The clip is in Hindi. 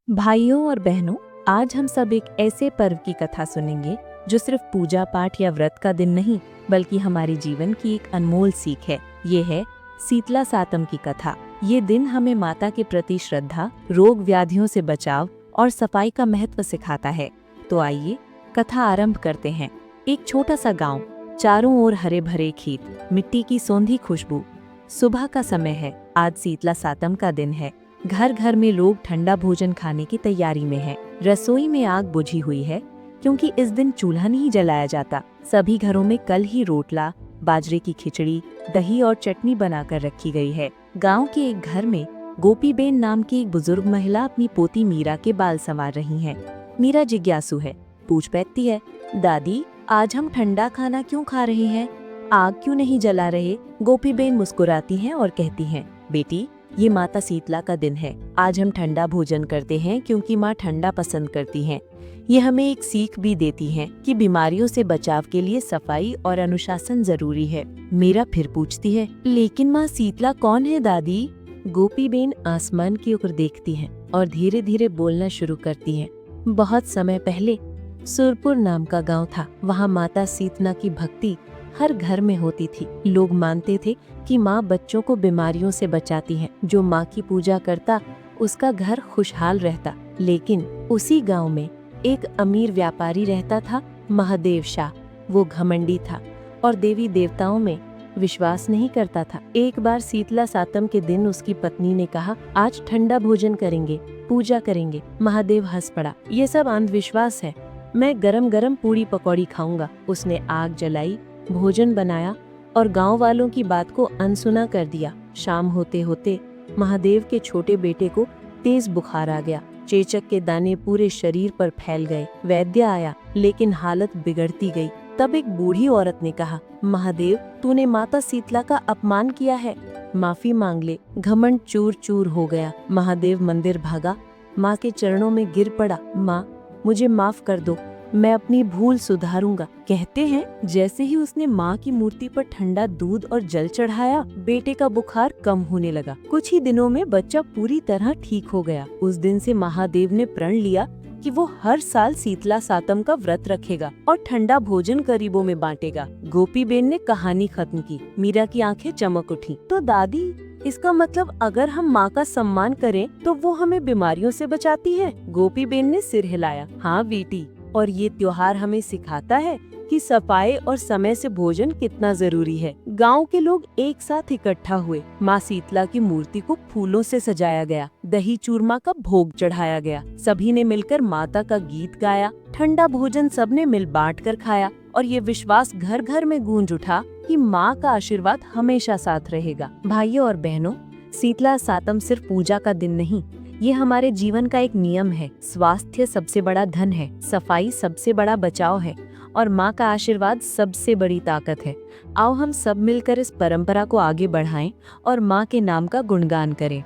भाइयों और बहनों, आज हम सब एक ऐसे पर्व की कथा सुनेंगे जो सिर्फ पूजा पाठ या व्रत का दिन नहीं बल्कि हमारे जीवन की एक अनमोल सीख है। ये है शीतला सातम की कथा। ये दिन हमें माता के प्रति श्रद्धा, रोग व्याधियों से बचाव और सफाई का महत्व सिखाता है। तो आइए कथा आरंभ करते हैं। एक छोटा सा गांव, चारों ओर हरे भरे खेत, मिट्टी की सौंधी खुशबू। सुबह का समय है। आज शीतला सातम का दिन है। घर घर में लोग ठंडा भोजन खाने की तैयारी में हैं। रसोई में आग बुझी हुई है क्योंकि इस दिन चूल्हा नहीं जलाया जाता। सभी घरों में कल ही रोटला, बाजरे की खिचड़ी, दही और चटनी बनाकर रखी गई है। गांव के एक घर में गोपीबेन नाम की एक बुजुर्ग महिला अपनी पोती मीरा के बाल संवार रही हैं। मीरा जिज्ञासु है, पूछ बैठती है, दादी आज हम ठंडा खाना क्यों खा रहे हैं? आग क्यों नहीं जला रहे? गोपीबेन मुस्कुराती हैं और कहती हैं, बेटी ये माता शीतला का दिन है। आज हम ठंडा भोजन करते हैं क्योंकि माँ ठंडा पसंद करती हैं। ये हमें एक सीख भी देती हैं कि बीमारियों से बचाव के लिए सफाई और अनुशासन जरूरी है। मीरा फिर पूछती है, लेकिन माँ शीतला कौन है दादी? गोपीबेन आसमान की ओर देखती हैं और धीरे धीरे बोलना शुरू करती हैं। बहुत समय पहले सुरपुर नाम का गाँव था। वहाँ माता शीतला की भक्ति हर घर में होती थी। लोग मानते थे कि माँ बच्चों को बीमारियों से बचाती है। जो माँ की पूजा करता उसका घर खुशहाल रहता। लेकिन उसी गांव में एक अमीर व्यापारी रहता था, महादेव शाह। वो घमंडी था और देवी देवताओं में विश्वास नहीं करता था। एक बार शीतला सातम के दिन उसकी पत्नी ने कहा, आज ठंडा भोजन करेंगे, पूजा करेंगे। महादेव हंस पड़ा, ये सब अंधविश्वास है, मैं गरम गरम पूरी पकौड़ी खाऊंगा। उसने आग जलाई, भोजन बनाया और गांव वालों की बात को अनसुना कर दिया। शाम होते होते महादेव के छोटे बेटे को तेज बुखार आ गया। चेचक के दाने पूरे शरीर पर फैल गए। वैद्य आया लेकिन हालत बिगड़ती गई। तब एक बूढ़ी औरत ने कहा, महादेव तूने माता शीतला का अपमान किया है, माफी मांग ले। घमंड चूर चूर हो गया। महादेव मंदिर भागा, माँ के चरणों में गिर पड़ा। माँ मुझे माफ कर दो, मैं अपनी भूल सुधारूंगा। कहते हैं जैसे ही उसने माँ की मूर्ति पर ठंडा दूध और जल चढ़ाया, बेटे का बुखार कम होने लगा। कुछ ही दिनों में बच्चा पूरी तरह ठीक हो गया। उस दिन से महादेव ने प्रण लिया कि वो हर साल शीतला सातम का व्रत रखेगा और ठंडा भोजन गरीबों में बांटेगा। गोपीबेन ने कहानी खत्म की। मीरा की आंखें चमक उठी। तो दादी, इसका मतलब अगर हम माँ का सम्मान करें तो वो हमें बीमारियों से बचाती है? गोपीबेन ने सिर हिलाया। हाँ बेटी, और ये त्योहार हमें सिखाता है कि सफाई और समय से भोजन कितना जरूरी है। गांव के लोग एक साथ इकट्ठा हुए। माँ शीतला की मूर्ति को फूलों से सजाया गया। दही चूरमा का भोग चढ़ाया गया। सभी ने मिलकर माता का गीत गाया। ठंडा भोजन सबने मिल बांट कर खाया और ये विश्वास घर घर में गूंज उठा कि माँ का आशीर्वाद हमेशा साथ रहेगा। भाइयों और बहनों, शीतला सातम सिर्फ पूजा का दिन नहीं, ये हमारे जीवन का एक नियम है। स्वास्थ्य सबसे बड़ा धन है, सफाई सबसे बड़ा बचाव है और माँ का आशीर्वाद सबसे बड़ी ताकत है। आओ हम सब मिलकर इस परंपरा को आगे बढ़ाएं और माँ के नाम का गुणगान करें।